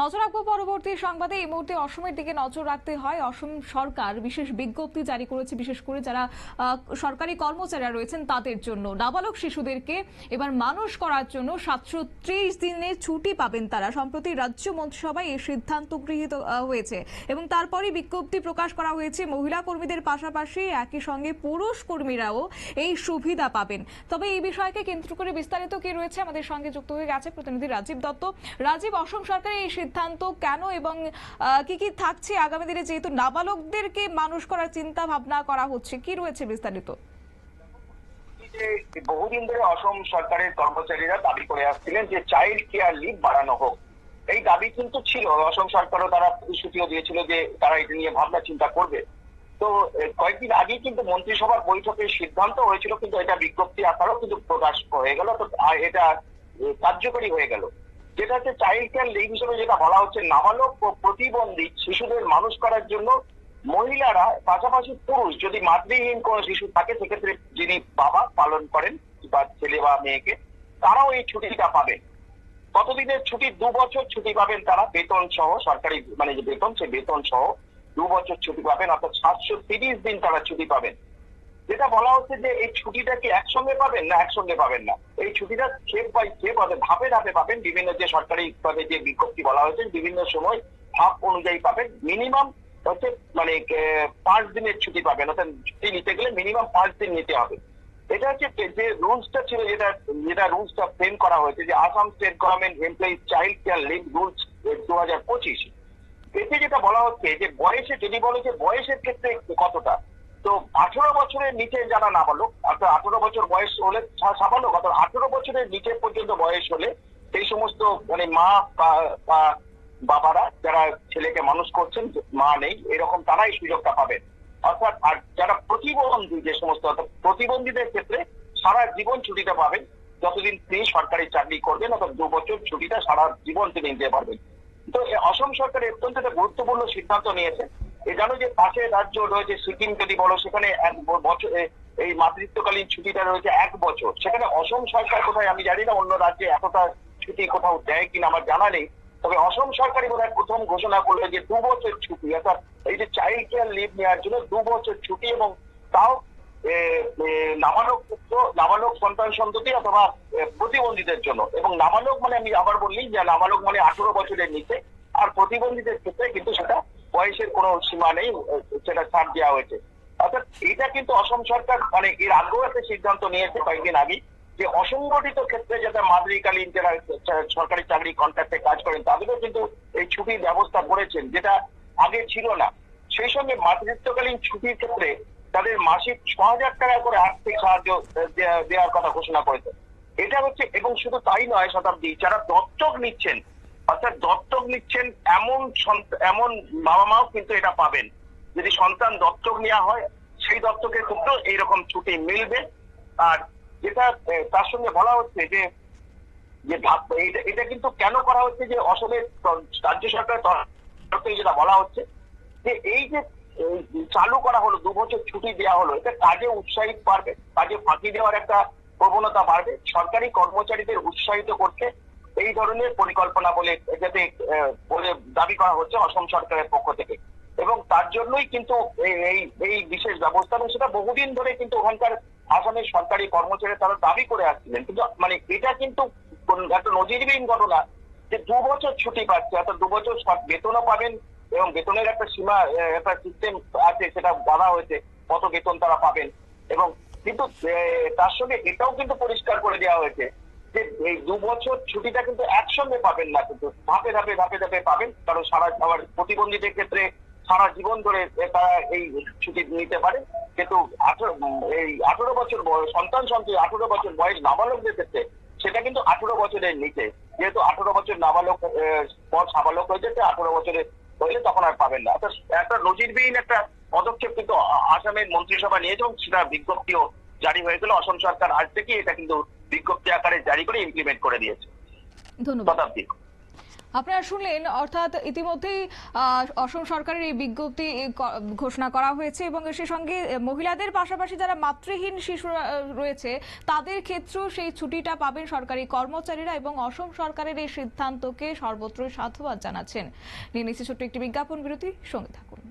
নজর রাখবো পরবর্তী সংবাদে। এই মুহূর্তে অসমের দিকে নজর রাখতে হয়। অসম সরকার বিশেষ বিজ্ঞপ্তি জারি করেছে, বিশেষ করে যারা সরকারি কর্মচারীরা রয়েছেন তাদের জন্য। নাবালক শিশুদেরকে এবার মানুষ করার জন্য 730 দিনের ছুটি পাবেন তারা। সম্প্রতি রাজ্য মন্ত্রিসভায় এই সিদ্ধান্ত গৃহীত হয়েছে এবং তারপরই বিজ্ঞপ্তি প্রকাশ করা হয়েছে। মহিলা কর্মীদের পাশাপাশি একই সঙ্গে পুরুষ কর্মীরাও এই সুবিধা পাবেন। তবে এই বিষয়কে কেন্দ্র করে বিস্তারিত কি রয়েছে, আমাদের সঙ্গে যুক্ত হয়ে গেছে প্রতিনিধি রাজীব দত্ত। রাজীব, অসম সরকারের এই সিদ্ধান্ত কেন এবং কি কি থাকছে আগামী দিনে, যেহেতু নাবালকদেরকে মানুষ করার চিন্তা ভাবনা করা হচ্ছে, কি রয়েছে বিস্তারিত? বহুদিন ধরে অসম সরকারের কর্মচারীরা দাবি করে আসছিলেন যে চাইল্ড কেয়ার লিভ বাড়ানো হোক। এই দাবি কিন্তু ছিল, অসম সরকারও তারা প্রতিশ্রুতিও দিয়েছিল যে তারা এটা নিয়ে ভাবনা চিন্তা করবে। তো কয়েকদিন আগে কিন্তু মন্ত্রিসভার বৈঠকে সিদ্ধান্ত হয়েছিল, কিন্তু এটা বিজ্ঞপ্তি আকারেও কিন্তু প্রকাশ হয়ে গেল। তো এটা কার্যকরী হয়ে গেল। যেটা হচ্ছে চাইল্ড কেয়ার লিভ হিসেবে যেটা বলা হচ্ছে, নাবালক ও প্রতিবন্ধী শিশুদের মানুষ করার জন্য মহিলারা পাশাপাশি পুরুষ, যদি মাতৃহীন কোনো শিশু থাকে সেক্ষেত্রে যিনি বাবা পালন করেন বা ছেলে বা মেয়েকে, তারাও এই ছুটিটা পাবেন। কতদিনের ছুটি? 2 বছর ছুটি পাবেন তারা, বেতন সহ। সরকারি মানে যে বেতন, সে বেতন সহ 2 বছর ছুটি পাবেন, অর্থাৎ 730 দিন তারা ছুটি পাবেন। যেটা বলা হচ্ছে যে এই ছুটিটা কি একসঙ্গে পাবেন না একসঙ্গে পাবেন না, এই ছুটিটা স্টেপ বাই স্টেপ ধাপে ধাপে পাবেন। বিভিন্ন যে সরকারি ভাবে যে বিজ্ঞপ্তি বলা হয়েছে, বিভিন্ন সময় ধাপ অনুযায়ী পাবেন। মিনিমাম হচ্ছে মানে 5 দিনের ছুটি পাবেন, অর্থাৎ ছুটি নিতে গেলে মিনিমাম 5 দিন নিতে হবে। এটা হচ্ছে যে রুলসটা ছিল, যেটা রুলসটা ফ্রেম করা হয়েছে, যে Assam state government employees child care leave rules 2025। এতে যেটা বলা হচ্ছে যে বয়সে, যদি বলে যে বয়সের ক্ষেত্রে কতটা, তো 18 বছরের নিচে যারা নাবালক, অর্থাৎ 18 বছর বয়স হলে সাবালক, অর্থাৎ 18 বছরের নিচে পর্যন্ত বয়স হলে সেই সমস্ত মানে মা বা বাবারা যারা ছেলেকে মানুষ করছেন, মা নেই এরকম, তারা এই সুযোগটা পাবেন। অর্থাৎ আর যারা প্রতিবন্ধী, যে সমস্ত অর্থাৎ প্রতিবন্ধীদের ক্ষেত্রে সারা জীবন ছুটিটা পাবেন, যতদিন তিনি সরকারি চাকরি করবেন, অর্থাৎ 2 বছর ছুটিটা সারা জীবন তিনি নিতে পারবেন। তো অসম সরকার অত্যন্ত একটা গুরুত্বপূর্ণ সিদ্ধান্ত নিয়েছে। জানো যে পাশের রাজ্য রয়েছে সিকিম, যদি বলো সেখানে 1 বছর এই মাতৃত্বকালীন ছুটিটা রয়েছে 1 বছর। সেখানে অসম সরকার কোথায় আমি জানি না, অন্য রাজ্যে এতটা ছুটি কোথাও দেয় কিনা আমার জানা নেই। তবে অসম সরকারই বোধহয় প্রথম ঘোষণা করলো যে 2 বছর ছুটি, অর্থাৎ এই যে চাইল্ড কেয়ার লিভ নেওয়ার জন্য 2 বছর ছুটি, এবং তাও নাবালক সন্তান সন্ততি অথবা প্রতিবন্ধীদের জন্য। এবং নাবালক মানে আমি আবার বললি যে নাবালক মানে 18 বছরের নিচে, আর প্রতিবন্ধীদের ক্ষেত্রে কিন্তু সেটা বয়সের কোনো সীমা নেই, সেটা ছাড় দেওয়া হয়েছে। অর্থাৎ এটা কিন্তু অসম সরকার মানে এর আগেও একটা সিদ্ধান্ত নিয়েছে কয়েকদিন আগে, যে অসংগঠিত ক্ষেত্রে যারা মাতৃকালীন যারা সরকারি চাকরি কন্ট্রাক্টে কাজ করেন তাদেরও কিন্তু এই ছুটির ব্যবস্থা করেছেন, যেটা আগে ছিল না। সেই সঙ্গে মাতৃত্বকালীন ছুটির ক্ষেত্রে তাদের মাসিক 6,000 টাকা করে আর্থিক সাহায্য দেওয়ার কথা ঘোষণা করেছে। এটা হচ্ছে, এবং শুধু তাই নয় শতাব্দী, যারা দত্তক নিচ্ছেন, অর্থাৎ দত্তক নিচ্ছেন এমন বাবা মাও কিন্তু এটা পাবেন। যদি সন্তান দত্তক নেওয়া হয়, সেই দত্তকের ক্ষেত্রেও এইরকম ছুটি মিলবে। আর যেটা তার সঙ্গে বলা হচ্ছে যে এটা কিন্তু কেন করা হচ্ছে, যে অসমের রাজ্য সরকার যেটা বলা হচ্ছে যে এই যে চালু করা হলো, 2 বছর ছুটি দেওয়া হলো, এটা কাজে উৎসাহিত বাড়বে, কাজে ফাঁকি দেওয়ার একটা প্রবণতা বাড়বে। সরকারি কর্মচারীদের উৎসাহিত করতে এই ধরনের পরিকল্পনা বলে দাবি করা হচ্ছে অসম সরকারের পক্ষ থেকে। এবং তার জন্যই কিন্তু এই বিশেষ ব্যবস্থা, এবং সেটা বহুদিন ধরে কিন্তু ওখানকার আসামের সরকারি কর্মচারী তারা দাবি করে আসছিলেন। কিন্তু মানে এটা কিন্তু একটা নজিরবিহীন ঘটনা যে 2 বছর ছুটি পাচ্ছে, অর্থাৎ 2 বছর বেতনও পাবেন, এবং বেতনের একটা সীমা, একটা সিস্টেম আছে, সেটা বলা হয়েছে কত বেতন তারা পাবেন। এবং কিন্তু তার সঙ্গে এটাও কিন্তু পরিষ্কার করে দেওয়া হয়েছে যে এই 2 বছর ছুটিটা কিন্তু একসঙ্গে পাবেন না, কিন্তু ধাপে ধাপে ধাপে ধাপে পাবেন। কারণ আবার প্রতিবন্ধীদের ক্ষেত্রে সারা জীবন ধরে তারা এই ছুটি নিতে পারে। কিন্তু 18 বছর বয়স সন্তান সন্ততি, 18 বছর বয়স নাবালকদের ক্ষেত্রে সেটা কিন্তু 18 বছরের নিচে। যেহেতু 18 বছর নাবালক পর সাবালক হয়ে যেতে, 18 বছরে হইলে তখন আর পাবেন না। অর্থাৎ একটা নজিরবিহীন একটা পদক্ষেপ কিন্তু আসামের মন্ত্রিসভা নিয়েছে, এবং সেটা বিজ্ঞপ্তিও জারি হয়ে গেল। অসম সরকার আজ থেকে এটা কিন্তু বিজ্ঞপ্তি আকারে জারি করে ইমপ্লিমেন্ট করে দিয়েছে। ধন্যবাদ। আপনারা শুনলেন, অর্থাৎ ইতিমধ্যেই অসম সরকারের এই বিজ্ঞপ্তি ঘোষণা করা হয়েছে এবং সে সঙ্গে মহিলাদের পাশাপাশি যারা মাতৃহীন শিশু রয়েছে তাদের ক্ষেত্রেও সেই ছুটিটা পাবেন সরকারি কর্মচারীরা, এবং অসম সরকারের এই সিদ্ধান্তকে সর্বত্রই সাধুবাদ জানাচ্ছেন। নিয়ে নিচ্ছে ছোট্ট একটি বিজ্ঞাপন বিরতি, সঙ্গে থাকুন।